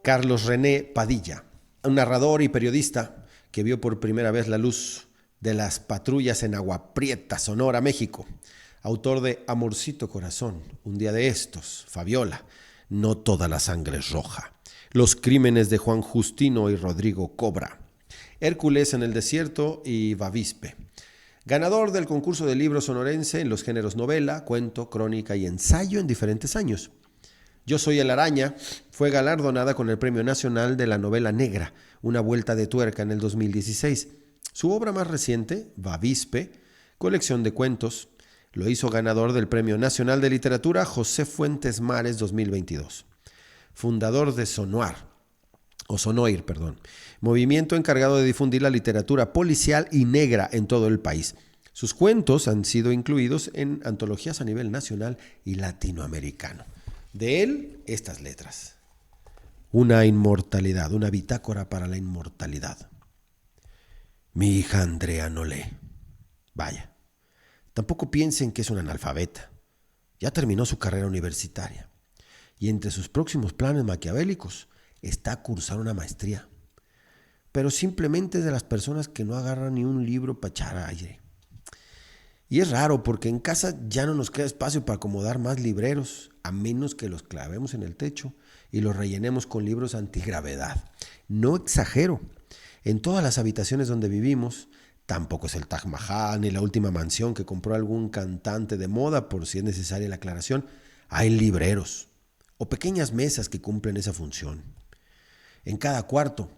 Carlos René Padilla, un narrador y periodista que vio por primera vez la luz de las patrullas en Agua Prieta, Sonora, México. Autor de Amorcito Corazón, Un día de estos, Fabiola, No toda la sangre es roja, Los crímenes de Juan Justino y Rodrigo Cobra, Hércules en el desierto y Bavispe. Ganador del concurso de libro sonorense en los géneros novela, cuento, crónica y ensayo en diferentes años. Yo soy el Araña fue galardonada con el Premio Nacional de la Novela Negra, una vuelta de tuerca en el 2016. Su obra más reciente, Bavispe, colección de cuentos, lo hizo ganador del Premio Nacional de Literatura José Fuentes Mares 2022. Fundador de Sonoir, movimiento encargado de difundir la literatura policial y negra en todo el país. Sus cuentos han sido incluidos en antologías a nivel nacional y latinoamericano. De él, estas letras. Una inmortalidad, una bitácora para la inmortalidad. Mi hija Andrea no lee. Vaya, tampoco piensen que es una analfabeta. Ya terminó su carrera universitaria. Y entre sus próximos planes maquiavélicos está cursar una maestría. Pero simplemente es de las personas que no agarran ni un libro para echar aire. Y es raro porque en casa ya no nos queda espacio para acomodar más libreros, a menos que los clavemos en el techo y los rellenemos con libros antigravedad. No exagero. En todas las habitaciones donde vivimos, tampoco es el Taj Mahal ni la última mansión que compró algún cantante de moda, por si es necesaria la aclaración, hay libreros o pequeñas mesas que cumplen esa función. En cada cuarto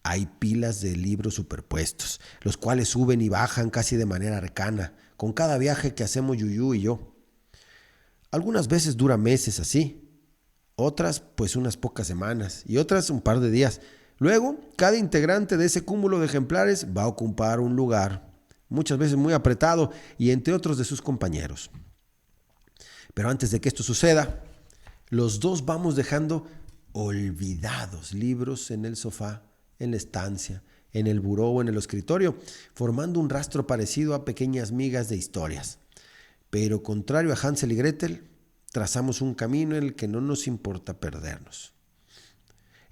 hay pilas de libros superpuestos, los cuales suben y bajan casi de manera arcana, con cada viaje que hacemos Yuyu y yo. Algunas veces dura meses así, otras pues unas pocas semanas y otras un par de días. Luego, cada integrante de ese cúmulo de ejemplares va a ocupar un lugar, muchas veces muy apretado y entre otros de sus compañeros. Pero antes de que esto suceda, los dos vamos dejando olvidados libros en el sofá, en la estancia, en el buró o en el escritorio, formando un rastro parecido a pequeñas migas de historias. Pero contrario a Hansel y Gretel, trazamos un camino en el que no nos importa perdernos.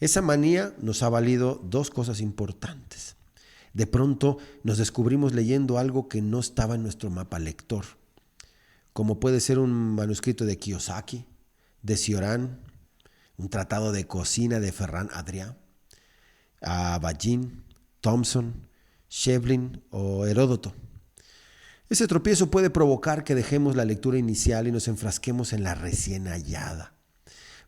Esa manía nos ha valido dos cosas importantes. De pronto nos descubrimos leyendo algo que no estaba en nuestro mapa lector, como puede ser un manuscrito de Kiyosaki, de Cioran, un tratado de cocina de Ferran Adrià, a Bajin, Thompson, Shevlin o Heródoto. Ese tropiezo puede provocar que dejemos la lectura inicial y nos enfrasquemos en la recién hallada.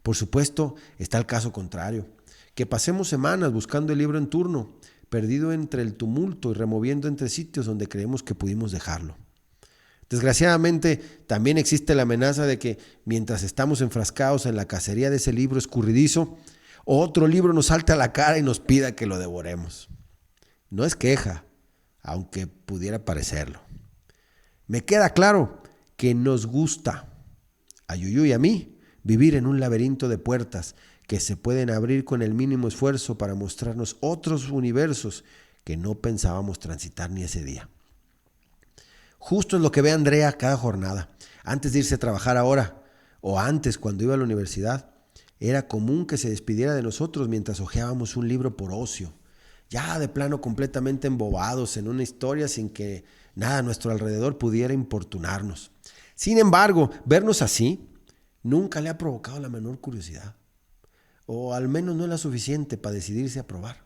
Por supuesto, está el caso contrario, que pasemos semanas buscando el libro en turno, perdido entre el tumulto y removiendo entre sitios donde creemos que pudimos dejarlo. Desgraciadamente, también existe la amenaza de que, mientras estamos enfrascados en la cacería de ese libro escurridizo, otro libro nos salte a la cara y nos pida que lo devoremos. No es queja, aunque pudiera parecerlo. Me queda claro que nos gusta, a Yuyu y a mí, vivir en un laberinto de puertas que se pueden abrir con el mínimo esfuerzo para mostrarnos otros universos que no pensábamos transitar ni ese día. Justo es lo que ve Andrea cada jornada. Antes de irse a trabajar ahora, o antes cuando iba a la universidad, era común que se despidiera de nosotros mientras hojeábamos un libro por ocio, ya de plano completamente embobados en una historia sin que nada a nuestro alrededor pudiera importunarnos. Sin embargo, vernos así nunca le ha provocado la menor curiosidad, o al menos no es la suficiente para decidirse a probar.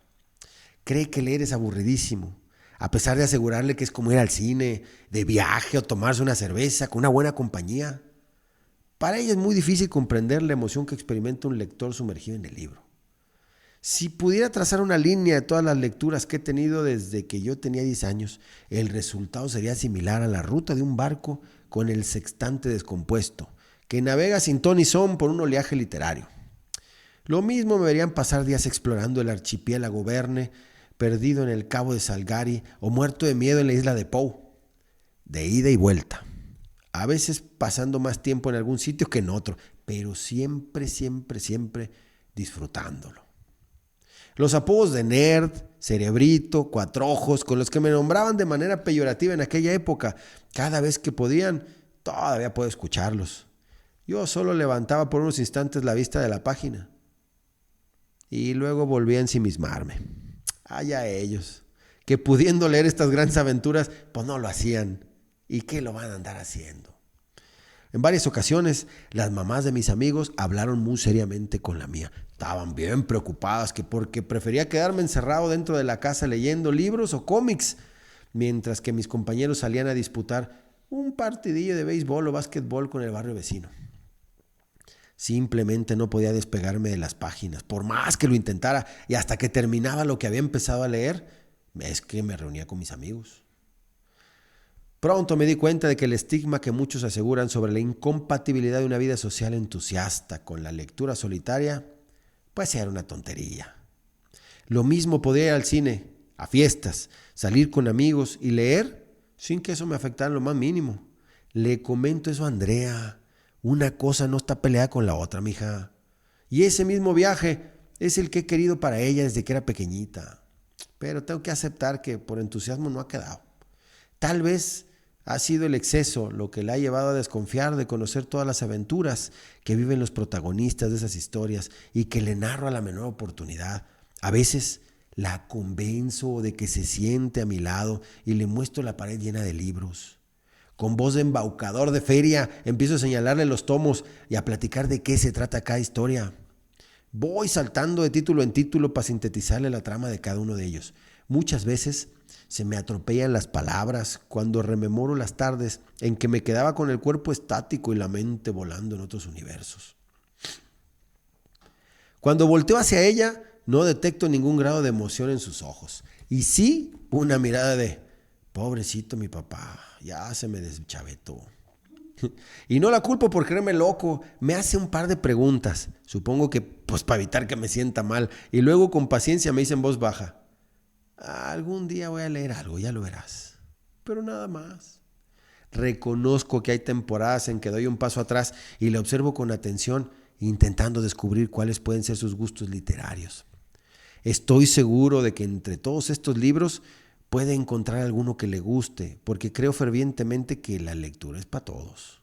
Cree que leer es aburridísimo, a pesar de asegurarle que es como ir al cine, de viaje o tomarse una cerveza con una buena compañía. Para ella es muy difícil comprender la emoción que experimenta un lector sumergido en el libro. Si pudiera trazar una línea de todas las lecturas que he tenido desde que yo tenía 10 años, el resultado sería similar a la ruta de un barco con el sextante descompuesto, que navega sin ton ni son por un oleaje literario. Lo mismo me verían pasar días explorando el archipiélago Verne, perdido en el Cabo de Salgari o muerto de miedo en la isla de Poe, de ida y vuelta. A veces pasando más tiempo en algún sitio que en otro, pero siempre disfrutándolo. Los apodos de nerd, cerebrito, cuatro ojos, con los que me nombraban de manera peyorativa en aquella época, cada vez que podían, todavía puedo escucharlos. Yo solo levantaba por unos instantes la vista de la página y luego volví a ensimismarme. Allá ellos, que pudiendo leer estas grandes aventuras, pues no lo hacían. ¿Y qué lo van a andar haciendo? En varias ocasiones, las mamás de mis amigos hablaron muy seriamente con la mía. Estaban bien preocupadas que porque prefería quedarme encerrado dentro de la casa leyendo libros o cómics, mientras que mis compañeros salían a disputar un partidillo de béisbol o básquetbol con el barrio vecino. Simplemente no podía despegarme de las páginas, por más que lo intentara, y hasta que terminaba lo que había empezado a leer, es que me reunía con mis amigos. Pronto me di cuenta de que el estigma que muchos aseguran sobre la incompatibilidad de una vida social entusiasta con la lectura solitaria, pues era una tontería. Lo mismo podía ir al cine, a fiestas, salir con amigos y leer sin que eso me afectara en lo más mínimo. Le comento eso a Andrea. Una cosa no está peleada con la otra, mija. Y ese mismo viaje es el que he querido para ella desde que era pequeñita. Pero tengo que aceptar que por entusiasmo no ha quedado. Tal vez ha sido el exceso lo que la ha llevado a desconfiar de conocer todas las aventuras que viven los protagonistas de esas historias y que le narro a la menor oportunidad. A veces la convenzo de que se siente a mi lado y le muestro la pared llena de libros. Con voz de embaucador de feria empiezo a señalarle los tomos y a platicar de qué se trata cada historia. Voy saltando de título en título para sintetizarle la trama de cada uno de ellos. Muchas veces se me atropellan las palabras cuando rememoro las tardes en que me quedaba con el cuerpo estático y la mente volando en otros universos. Cuando volteo hacia ella, no detecto ningún grado de emoción en sus ojos. Y sí, una mirada de, pobrecito mi papá, ya se me deschavetó. Y no la culpo por creerme loco. Me hace un par de preguntas, supongo que pues para evitar que me sienta mal. Y luego con paciencia me dice en voz baja, algún día voy a leer algo, ya lo verás. Pero nada más. Reconozco que hay temporadas en que doy un paso atrás y la observo con atención, intentando descubrir cuáles pueden ser sus gustos literarios. Estoy seguro de que entre todos estos libros puede encontrar alguno que le guste, porque creo fervientemente que la lectura es para todos.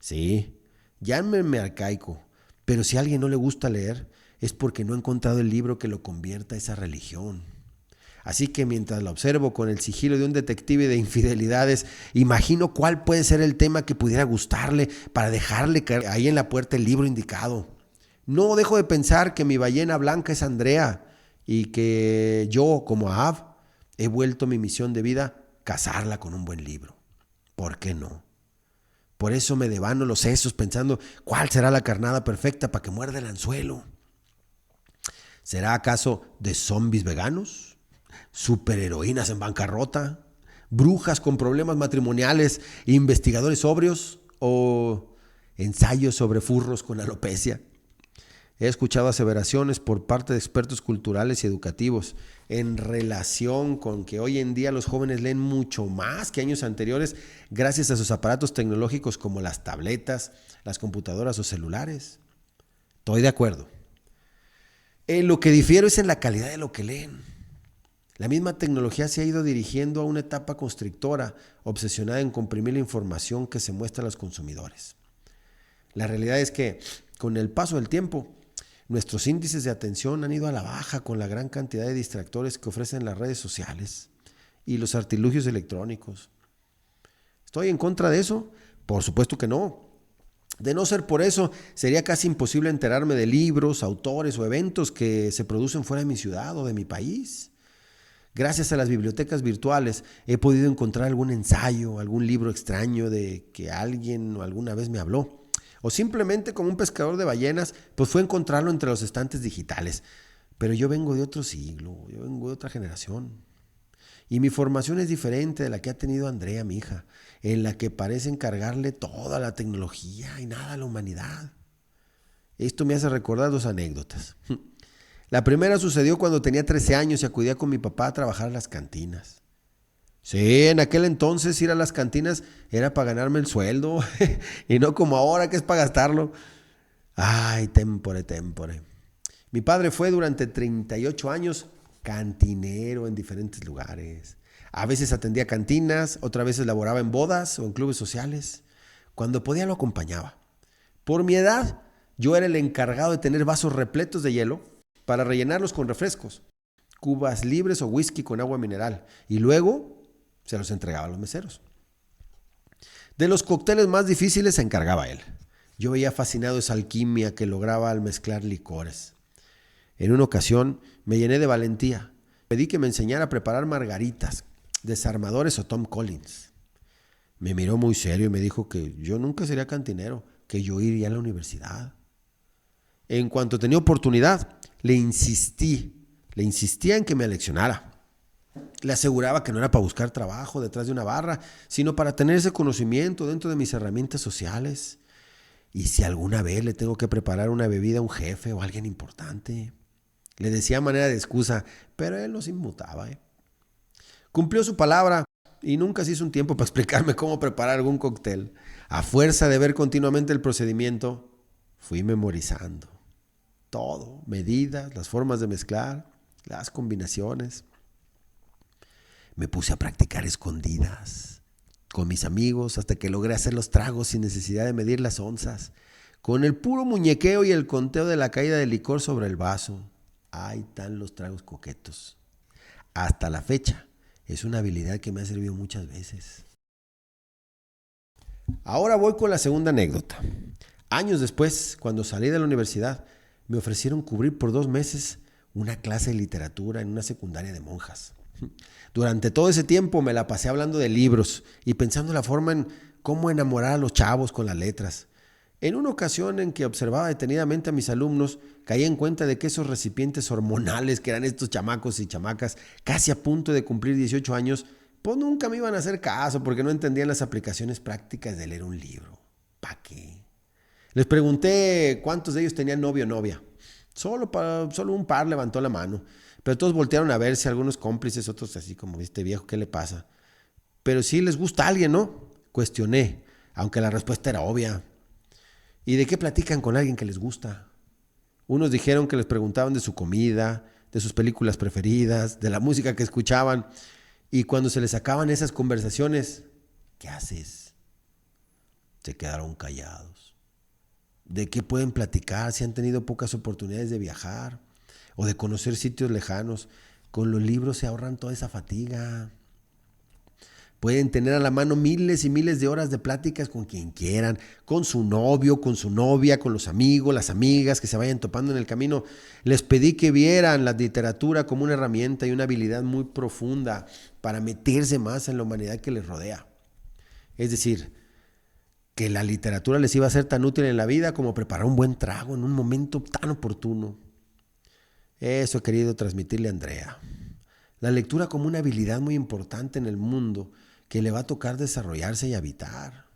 Sí, llámenme arcaico, pero si a alguien no le gusta leer, es porque no ha encontrado el libro que lo convierta a esa religión. Así que mientras la observo con el sigilo de un detective de infidelidades, imagino cuál puede ser el tema que pudiera gustarle para dejarle caer ahí en la puerta el libro indicado. No dejo de pensar que mi ballena blanca es Andrea y que yo, como Ahab, he vuelto mi misión de vida casarla con un buen libro. ¿Por qué no? Por eso me devano los sesos pensando cuál será la carnada perfecta para que muerda el anzuelo. ¿Será acaso de zombies veganos? ¿Superheroínas en bancarrota? ¿Brujas con problemas matrimoniales? ¿Investigadores sobrios? ¿O ensayos sobre furros con alopecia? He escuchado aseveraciones por parte de expertos culturales y educativos en relación con que hoy en día los jóvenes leen mucho más que años anteriores gracias a sus aparatos tecnológicos como las tabletas, las computadoras o celulares. Estoy de acuerdo. Lo que difiero es en la calidad de lo que leen. La misma tecnología se ha ido dirigiendo a una etapa constrictora, obsesionada en comprimir la información que se muestra a los consumidores. La realidad es que, con el paso del tiempo, nuestros índices de atención han ido a la baja con la gran cantidad de distractores que ofrecen las redes sociales y los artilugios electrónicos. ¿Estoy en contra de eso? Por supuesto que no. De no ser por eso, sería casi imposible enterarme de libros, autores o eventos que se producen fuera de mi ciudad o de mi país. Gracias a las bibliotecas virtuales he podido encontrar algún ensayo, algún libro extraño de que alguien alguna vez me habló. O simplemente como un pescador de ballenas, pues fue encontrarlo entre los estantes digitales. Pero yo vengo de otro siglo, yo vengo de otra generación. Y mi formación es diferente de la que ha tenido Andrea, mi hija, en la que parece encargarle toda la tecnología y nada a la humanidad. Esto me hace recordar dos anécdotas. La primera sucedió cuando tenía 13 años y acudía con mi papá a trabajar en las cantinas. Sí, en aquel entonces ir a las cantinas era para ganarme el sueldo y no como ahora que es para gastarlo. Ay, tempore, tempore. Mi padre fue durante 38 años cantinero en diferentes lugares. A veces atendía cantinas, otras veces laboraba en bodas o en clubes sociales. Cuando podía lo acompañaba. Por mi edad, yo era el encargado de tener vasos repletos de hielo para rellenarlos con refrescos, cubas libres o whisky con agua mineral, y luego se los entregaba a los meseros. De los cócteles más difíciles se encargaba él. Yo veía fascinado esa alquimia que lograba al mezclar licores. En una ocasión me llené de valentía. Pedí que me enseñara a preparar margaritas, desarmadores o Tom Collins. Me miró muy serio y me dijo que yo nunca sería cantinero, que yo iría a la universidad. En cuanto tenía oportunidad, le insistía en que me aleccionara. Le aseguraba que no era para buscar trabajo detrás de una barra, sino para tener ese conocimiento dentro de mis herramientas sociales. Y si alguna vez le tengo que preparar una bebida a un jefe o a alguien importante. Le decía a manera de excusa, pero él no se inmutaba. Cumplió su palabra y nunca se hizo un tiempo para explicarme cómo preparar algún cóctel. A fuerza de ver continuamente el procedimiento, fui memorizando todo, medidas, las formas de mezclar, las combinaciones. Me puse a practicar escondidas con mis amigos hasta que logré hacer los tragos sin necesidad de medir las onzas, con el puro muñequeo y el conteo de la caída del licor sobre el vaso. Ahí están los tragos coquetos. Hasta la fecha, es una habilidad que me ha servido muchas veces. Ahora voy con la segunda anécdota. Años después, cuando salí de la universidad, me ofrecieron cubrir por 2 meses una clase de literatura en una secundaria de monjas. Durante todo ese tiempo me la pasé hablando de libros y pensando en la forma en cómo enamorar a los chavos con las letras. En una ocasión en que observaba detenidamente a mis alumnos, caí en cuenta de que esos recipientes hormonales que eran estos chamacos y chamacas, casi a punto de cumplir 18 años, pues nunca me iban a hacer caso porque no entendían las aplicaciones prácticas de leer un libro. ¿Para qué? Les pregunté cuántos de ellos tenían novio o novia. Solo un par levantó la mano, pero todos voltearon a verse, algunos cómplices, otros así como, este viejo, ¿qué le pasa? Pero sí les gusta a alguien, ¿no? Cuestioné, aunque la respuesta era obvia. ¿Y de qué platican con alguien que les gusta? Unos dijeron que les preguntaban de su comida, de sus películas preferidas, de la música que escuchaban, y cuando se les sacaban esas conversaciones, ¿qué haces? Se quedaron callados. ¿De qué pueden platicar si han tenido pocas oportunidades de viajar o de conocer sitios lejanos? Con los libros se ahorran toda esa fatiga. Pueden tener a la mano miles y miles de horas de pláticas con quien quieran, con su novio, con su novia, con los amigos, las amigas que se vayan topando en el camino. Les pedí que vieran la literatura como una herramienta y una habilidad muy profunda para meterse más en la humanidad que les rodea. Es decir, que la literatura les iba a ser tan útil en la vida como preparar un buen trago en un momento tan oportuno. Eso he querido transmitirle a Andrea. La lectura como una habilidad muy importante en el mundo que le va a tocar desarrollarse y habitar.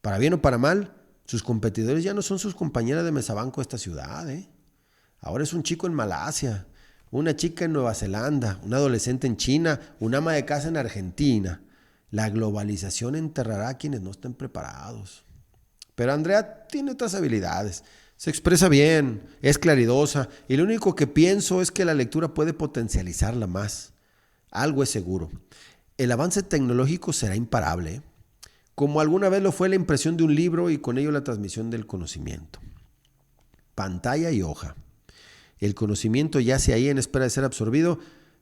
Para bien o para mal, sus competidores ya no son sus compañeras de mesabanco de esta ciudad. Ahora es un chico en Malasia, una chica en Nueva Zelanda, un adolescente en China, un ama de casa en Argentina. La globalización enterrará a quienes no estén preparados. Pero Andrea tiene otras habilidades. Se expresa bien, es claridosa y lo único que pienso es que la lectura puede potencializarla más. Algo es seguro. El avance tecnológico será imparable, como alguna vez lo fue la impresión de un libro y con ello la transmisión del conocimiento. Pantalla y hoja. El conocimiento yace ahí en espera de ser absorbido,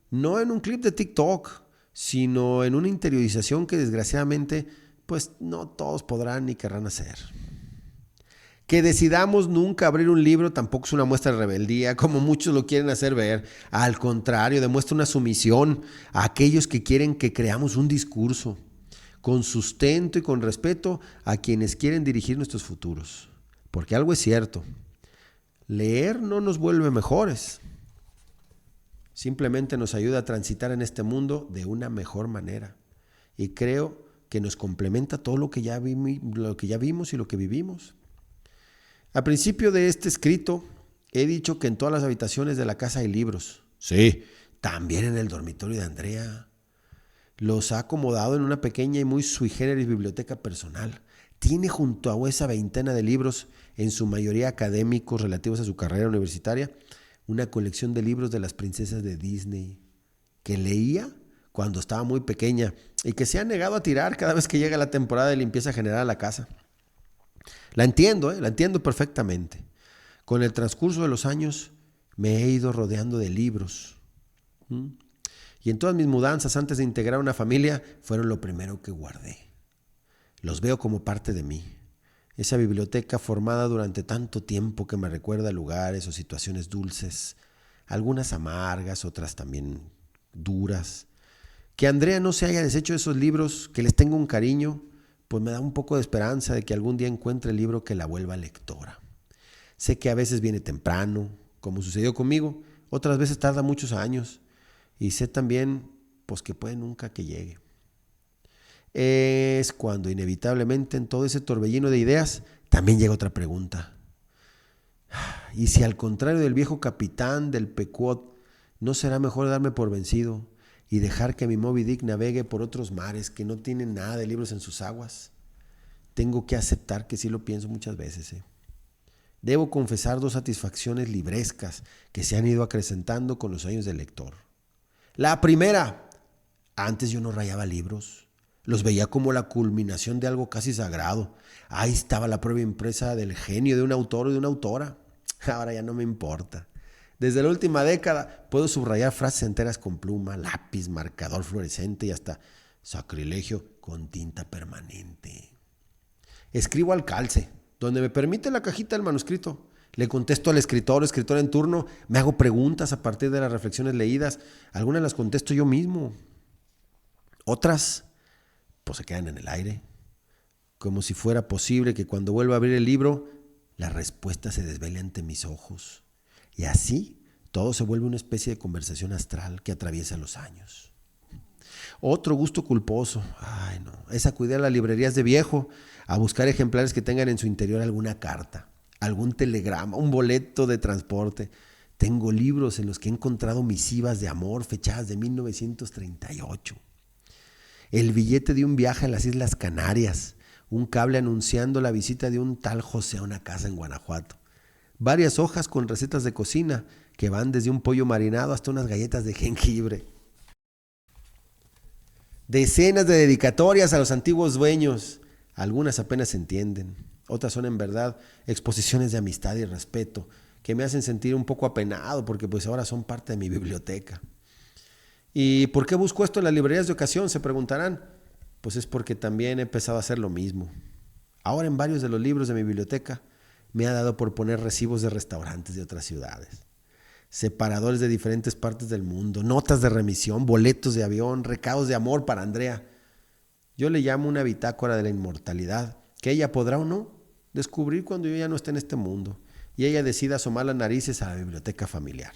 no en un clip de TikTok, sino en una interiorización que desgraciadamente pues no todos podrán ni querrán hacer. Que decidamos nunca abrir un libro tampoco es una muestra de rebeldía, como muchos lo quieren hacer ver. Al contrario, demuestra una sumisión a aquellos que quieren que creamos un discurso, con sustento y con respeto a quienes quieren dirigir nuestros futuros. Porque algo es cierto, leer no nos vuelve mejores, simplemente nos ayuda a transitar en este mundo de una mejor manera. Y creo que nos complementa todo lo que ya vimos y lo que vivimos. Al principio de este escrito, he dicho que en todas las habitaciones de la casa hay libros. Sí, también en el dormitorio de Andrea. Los ha acomodado en una pequeña y muy sui generis biblioteca personal. Tiene junto a esa veintena de libros, en su mayoría académicos relativos a su carrera universitaria, una colección de libros de las princesas de Disney que leía cuando estaba muy pequeña y que se ha negado a tirar cada vez que llega la temporada de limpieza general a la casa. La entiendo perfectamente. Con el transcurso de los años me he ido rodeando de libros. Y en todas mis mudanzas, antes de integrar una familia, fueron lo primero que guardé. Los veo como parte de mí. Esa biblioteca formada durante tanto tiempo que me recuerda lugares o situaciones dulces, algunas amargas, otras también duras. Que Andrea no se haya deshecho de esos libros, que les tenga un cariño, pues me da un poco de esperanza de que algún día encuentre el libro que la vuelva lectora. Sé que a veces viene temprano, como sucedió conmigo, otras veces tarda muchos años, y sé también pues que puede nunca que llegue. Es cuando inevitablemente en todo ese torbellino de ideas también llega otra pregunta. ¿Y si al contrario del viejo capitán del Pequot, no será mejor darme por vencido y dejar que mi Moby Dick navegue por otros mares que no tienen nada de libros en sus aguas? Tengo que aceptar que sí lo pienso muchas veces. Debo confesar 2 satisfacciones librescas que se han ido acrecentando con los años del lector. La primera, antes yo no rayaba libros. Los veía como la culminación de algo casi sagrado. Ahí estaba la prueba impresa del genio de un autor o de una autora. Ahora ya no me importa. Desde la última década puedo subrayar frases enteras con pluma, lápiz, marcador fluorescente y hasta sacrilegio con tinta permanente. Escribo al calce, donde me permite la cajita del manuscrito. Le contesto al escritor o escritora en turno, me hago preguntas a partir de las reflexiones leídas. Algunas las contesto yo mismo. Otras, pues se quedan en el aire. Como si fuera posible que cuando vuelva a abrir el libro, la respuesta se desvele ante mis ojos. Y así, todo se vuelve una especie de conversación astral que atraviesa los años. Otro gusto culposo, es acudir a las librerías de viejo a buscar ejemplares que tengan en su interior alguna carta, algún telegrama, un boleto de transporte. Tengo libros en los que he encontrado misivas de amor fechadas de 1938. El billete de un viaje a las Islas Canarias, un cable anunciando la visita de un tal José a una casa en Guanajuato. Varias hojas con recetas de cocina que van desde un pollo marinado hasta unas galletas de jengibre. Decenas de dedicatorias a los antiguos dueños. Algunas apenas se entienden. Otras son en verdad exposiciones de amistad y respeto que me hacen sentir un poco apenado porque pues ahora son parte de mi biblioteca. ¿Y por qué busco esto en las librerías de ocasión? Se preguntarán. Pues es porque también he empezado a hacer lo mismo. Ahora en varios de los libros de mi biblioteca me ha dado por poner recibos de restaurantes de otras ciudades, separadores de diferentes partes del mundo, notas de remisión, boletos de avión, recados de amor para Andrea. Yo le llamo una bitácora de la inmortalidad, que ella podrá o no descubrir cuando yo ya no esté en este mundo y ella decida asomar las narices a la biblioteca familiar.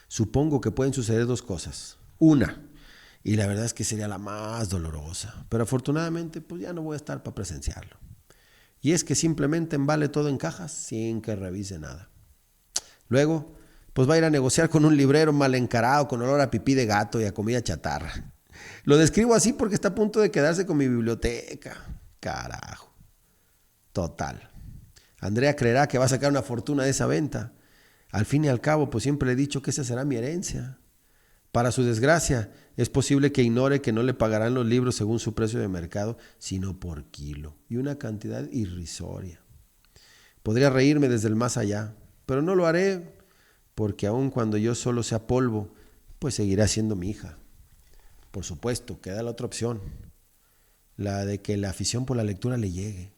Supongo que pueden suceder 2 cosas. Una, y la verdad es que sería la más dolorosa, pero afortunadamente pues ya no voy a estar para presenciarlo. Y es que simplemente embale todo en cajas sin que revise nada. Luego, pues va a ir a negociar con un librero mal encarado, con olor a pipí de gato y a comida chatarra. Lo describo así porque está a punto de quedarse con mi biblioteca. Carajo. Total. Andrea creerá que va a sacar una fortuna de esa venta. Al fin y al cabo, pues siempre le he dicho que esa será mi herencia. Para su desgracia, es posible que ignore que no le pagarán los libros según su precio de mercado, sino por kilo, y una cantidad irrisoria. Podría reírme desde el más allá, pero no lo haré, porque aun cuando yo solo sea polvo, pues seguirá siendo mi hija. Por supuesto, queda la otra opción, la de que la afición por la lectura le llegue,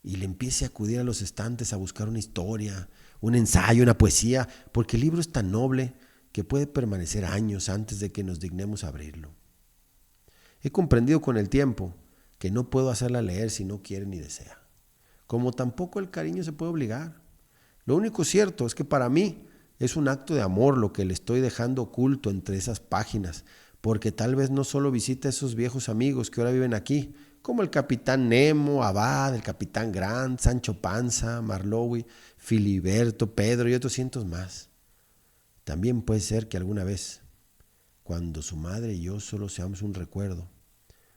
y le empiece a acudir a los estantes a buscar una historia, un ensayo, una poesía, porque el libro es tan noble que puede permanecer años antes de que nos dignemos a abrirlo. He comprendido con el tiempo que no puedo hacerla leer si no quiere ni desea, como tampoco el cariño se puede obligar. Lo único cierto es que para mí es un acto de amor lo que le estoy dejando oculto entre esas páginas, porque tal vez no solo visita a esos viejos amigos que ahora viven aquí, como el capitán Nemo, Abad, el capitán Grant, Sancho Panza, Marlowe, Filiberto, Pedro y otros cientos más. También puede ser que alguna vez, cuando su madre y yo solo seamos un recuerdo,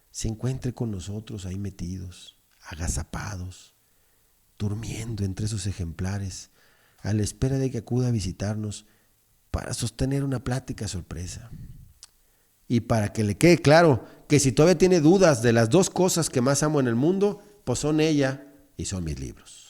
se encuentre con nosotros ahí metidos, agazapados, durmiendo entre esos ejemplares, a la espera de que acuda a visitarnos para sostener una plática sorpresa. Y para que le quede claro que si todavía tiene dudas de las 2 cosas que más amo en el mundo, pues son ella y son mis libros.